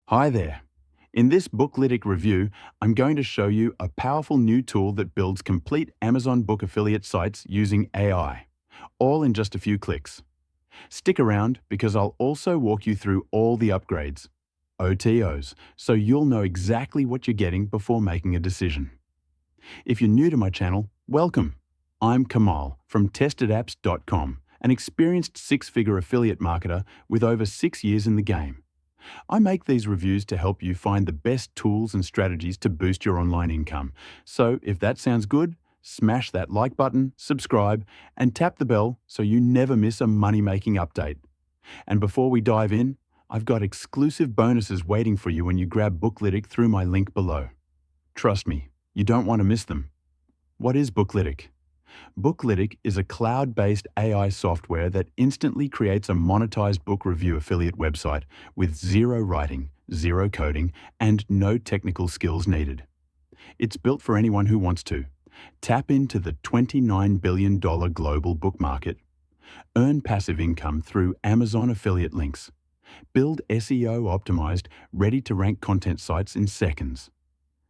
Hi there. In this Booklytic review, I'm going to show you a powerful new tool that builds complete Amazon book affiliate sites using AI, all in just a few clicks. Stick around because I'll also walk you through all the upgrades, OTOs, so you'll know exactly what you're getting before making a decision. If you're new to my channel, welcome. I'm Kamal from testedapps.com, an experienced six-figure affiliate marketer with over 6 years in the game. I make these reviews to help you find the best tools and strategies to boost your online income. So if that sounds good, smash that like button, subscribe, and tap the bell so you never miss a money-making update. And before we dive in, I've got exclusive bonuses waiting for you when you grab Booklytic through my link below. Trust me, you don't want to miss them. What is Booklytic? Booklytic is a cloud-based AI software that instantly creates a monetized book review affiliate website with zero writing, zero coding, and no technical skills needed. It's built for anyone who wants to tap into the $29 billion global book market, earn passive income through Amazon affiliate links, build SEO-optimized, ready-to-rank content sites in seconds.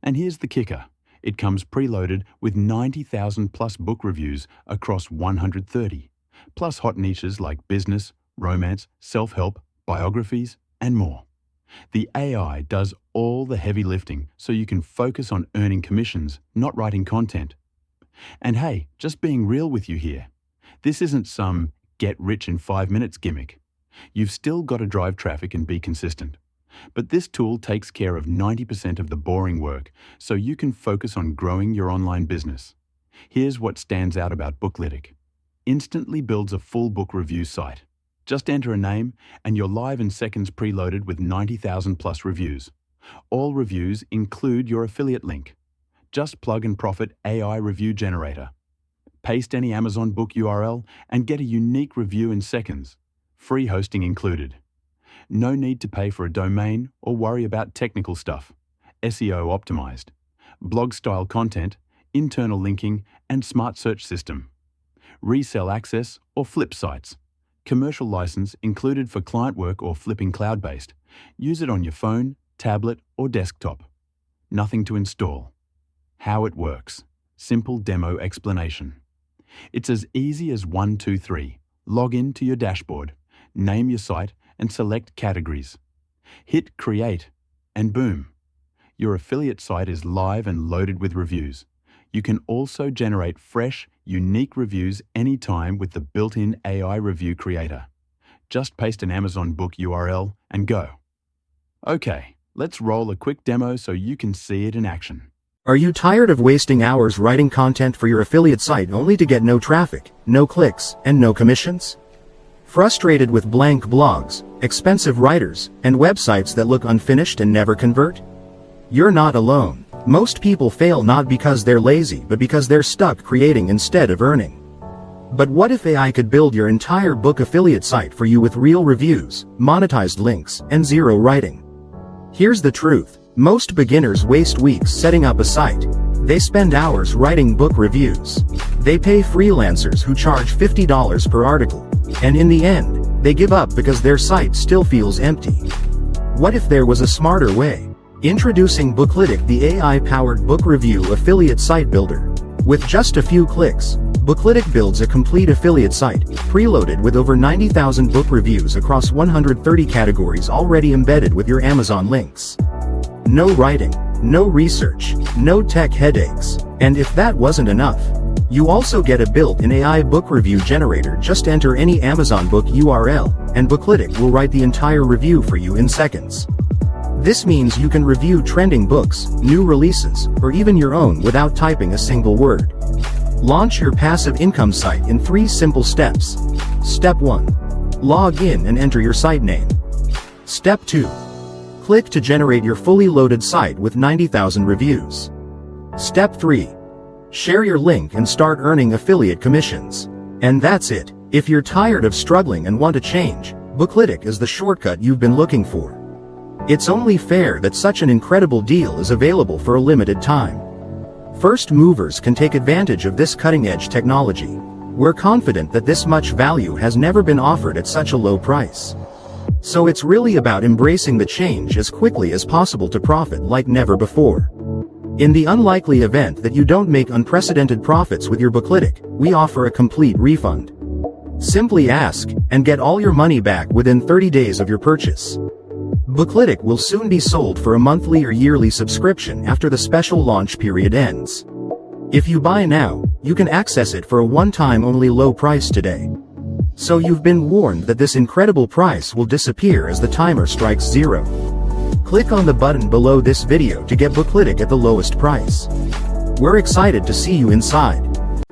And here's the kicker. It comes preloaded with 90,000 plus book reviews across 130, plus hot niches like business, romance, self-help, biographies, and more. The AI does all the heavy lifting so you can focus on earning commissions, not writing content. And hey, just being real with you here, this isn't some get rich in 5 minutes gimmick. You've still got to drive traffic and be consistent. But this tool takes care of 90% of the boring work, so you can focus on growing your online business. Here's what stands out about Booklytic. Instantly builds a full book review site. Just enter a name, and you're live in seconds preloaded with 90,000 plus reviews. All reviews include your affiliate link. Just plug and profit AI review generator. Paste any Amazon book URL and get a unique review in seconds. Free hosting included. No need to pay for a domain or worry about technical stuff. SEO optimized. Blog-style content, internal linking, and smart search system. Resell access or flip sites. Commercial license included for client work or flipping cloud-based. Use it on your phone, tablet, or desktop. Nothing to install. How it works. Simple demo explanation. It's as easy as 1, 2, 3. Log in to your dashboard. Name your site and select categories. Hit create, and boom, your affiliate site is live and loaded with reviews. You can also generate fresh, unique reviews anytime with the built-in AI review creator. Just paste an Amazon book URL and go. Okay, let's roll a quick demo so you can see it in action. Are you tired of wasting hours writing content for your affiliate site only to get no traffic, no clicks, and no commissions? Frustrated with blank blogs, expensive writers, and websites that look unfinished and never convert? You're not alone. Most people fail not because they're lazy but because they're stuck creating instead of earning. But what if AI could build your entire book affiliate site for you with real reviews, monetized links, and zero writing? Here's the truth. Most beginners waste weeks setting up a site. They spend hours writing book reviews. They pay freelancers who charge $50 per article. And in the end, they give up because their site still feels empty. What if there was a smarter way? Introducing Booklytic, the AI-powered book review affiliate site builder. With just a few clicks, Booklytic builds a complete affiliate site, preloaded with over 90,000 book reviews across 130 categories already embedded with your Amazon links. No writing, no research, no tech headaches. And if that wasn't enough, you also get a built-in AI book review generator. Just enter any Amazon book URL, and Booklytic will write the entire review for you in seconds. This means you can review trending books, new releases, or even your own without typing a single word. Launch your passive income site in 3 simple steps. Step 1. Log in and enter your site name. Step 2. Click to generate your fully loaded site with 90,000 reviews. Step 3. Share your link and start earning affiliate commissions. And that's it. If you're tired of struggling and want to change, Booklytic is the shortcut you've been looking for. It's only fair that such an incredible deal is available for a limited time. First movers can take advantage of this cutting-edge technology. We're confident that this much value has never been offered at such a low price. So it's really about embracing the change as quickly as possible to profit like never before. In the unlikely event that you don't make unprecedented profits with your Booklytic, we offer a complete refund. Simply ask, and get all your money back within 30 days of your purchase. Booklytic will soon be sold for a monthly or yearly subscription after the special launch period ends. If you buy now, you can access it for a one-time only low price today. So you've been warned that this incredible price will disappear as the timer strikes 0. Click on the button below this video to get Booklytic at the lowest price. We're excited to see you inside.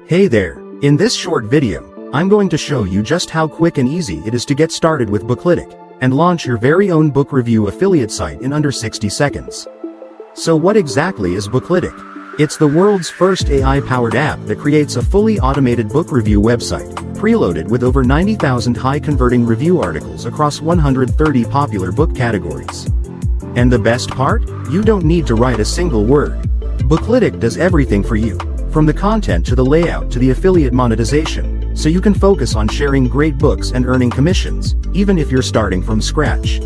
Hey there, in this short video, I'm going to show you just how quick and easy it is to get started with Booklytic, and launch your very own book review affiliate site in under 60 seconds. So what exactly is Booklytic? It's the world's first AI-powered app that creates a fully automated book review website, preloaded with over 90,000 high-converting review articles across 130 popular book categories. And the best part? You don't need to write a single word. Booklytic does everything for you, from the content to the layout to the affiliate monetization, so you can focus on sharing great books and earning commissions, even if you're starting from scratch.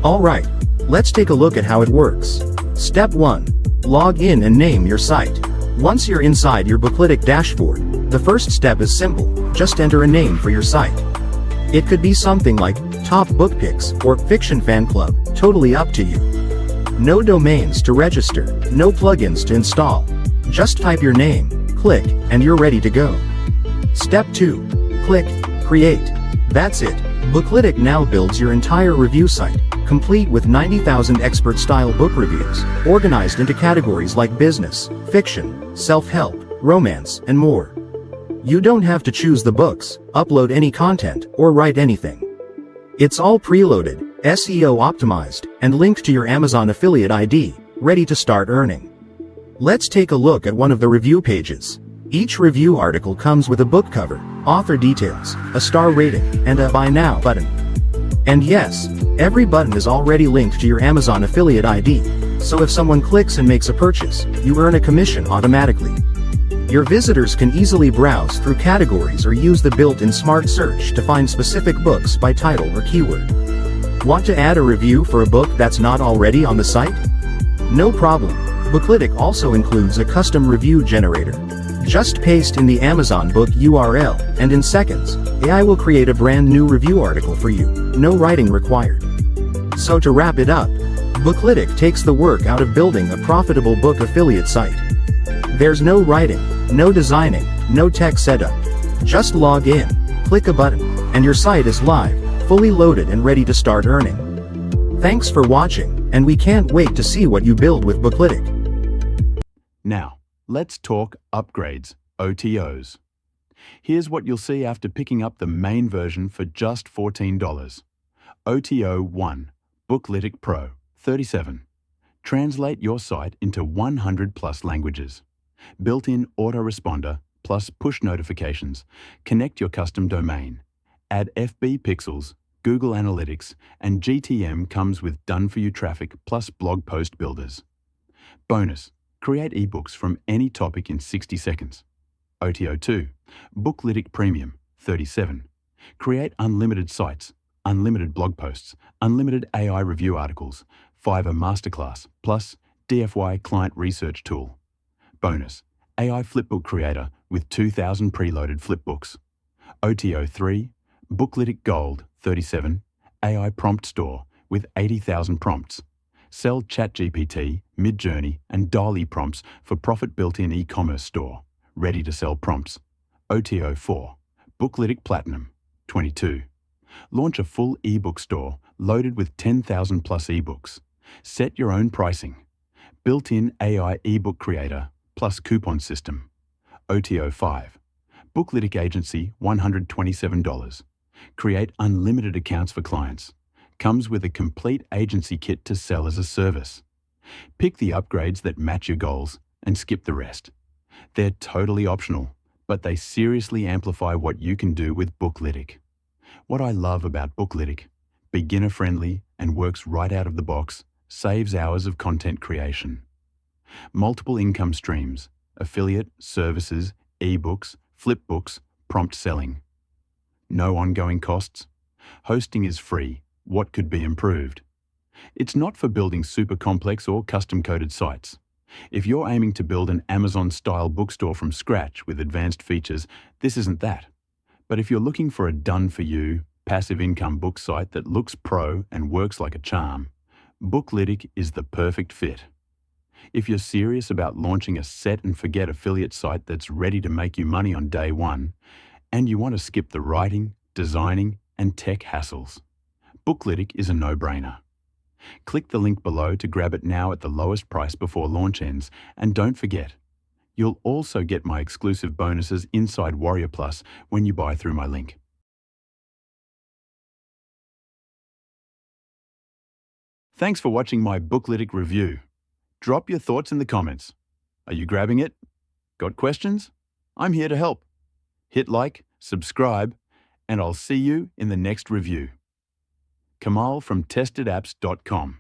Alright, let's take a look at how it works. Step 1. Log in and name your site. Once you're inside your Booklytic dashboard, the first step is simple, just enter a name for your site. It could be something like Top Book Picks or Fiction Fan Club, totally up to you. No domains to register, no plugins to install. Just type your name, click, and you're ready to go. Step 2. Click Create. That's it. Booklytic now builds your entire review site, complete with 90,000 expert-style book reviews, organized into categories like business, fiction, self-help, romance, and more. You don't have to choose the books, upload any content, or write anything. It's all preloaded, SEO optimized, and linked to your Amazon affiliate ID, ready to start earning. Let's take a look at one of the review pages. Each review article comes with a book cover, author details, a star rating, and a Buy Now button. And yes, every button is already linked to your Amazon affiliate ID, so if someone clicks and makes a purchase, you earn a commission automatically. Your visitors can easily browse through categories or use the built-in smart search to find specific books by title or keyword. Want to add a review for a book that's not already on the site? No problem. Booklytic also includes a custom review generator. Just paste in the Amazon book URL, and in seconds, AI will create a brand new review article for you, no writing required. So to wrap it up, Booklytic takes the work out of building a profitable book affiliate site. There's no writing, no designing, no tech setup. Just log in, click a button, and your site is live, fully loaded and ready to start earning. Thanks for watching, and we can't wait to see what you build with Booklytic. Now, let's talk upgrades, OTOs. Here's what you'll see after picking up the main version for just $14. OTO 1, Booklytic Pro, 37. Translate your site into 100 plus languages. Built-in autoresponder plus push notifications. Connect your custom domain. Add FB pixels, Google Analytics, and GTM comes with done-for-you traffic plus blog post builders. Bonus. Create ebooks from any topic in 60 seconds. OTO 2, Booklytic Premium, 37. Create unlimited sites, unlimited blog posts, unlimited AI review articles, Fiverr Masterclass, plus DFY Client Research Tool. Bonus, AI Flipbook Creator with 2,000 preloaded flipbooks. OTO 3, Booklytic Gold, 37. AI Prompt Store with 80,000 prompts. Sell ChatGPT, Midjourney, and DALL-E prompts for profit built-in e-commerce store. Ready to sell prompts. OTO 4, Booklytic Platinum, 22. Launch a full ebook store loaded with 10,000 plus ebooks. Set your own pricing. Built-in AI ebook creator plus coupon system. OTO 5, Booklytic Agency, $127. Create unlimited accounts for clients. Comes with a complete agency kit to sell as a service. Pick the upgrades that match your goals and skip the rest. They're totally optional, but they seriously amplify what you can do with Booklytic. What I love about Booklytic, beginner-friendly and works right out of the box, saves hours of content creation. Multiple income streams, affiliate, services, ebooks, flipbooks, prompt selling. No ongoing costs. Hosting is free, what could be improved. It's not for building super complex or custom-coded sites. If you're aiming to build an Amazon-style bookstore from scratch with advanced features, this isn't that. But if you're looking for a done-for-you, passive income book site that looks pro and works like a charm, Booklytic is the perfect fit. If you're serious about launching a set-and-forget affiliate site that's ready to make you money on day one, and you want to skip the writing, designing, and tech hassles, Booklytic is a no-brainer. Click the link below to grab it now at the lowest price before launch ends, and don't forget, you'll also get my exclusive bonuses inside Warrior Plus when you buy through my link. Thanks for watching my Booklytic review. Drop your thoughts in the comments. Are you grabbing it? Got questions? I'm here to help. Hit like, subscribe, and I'll see you in the next review. Kamal from testedapps.com.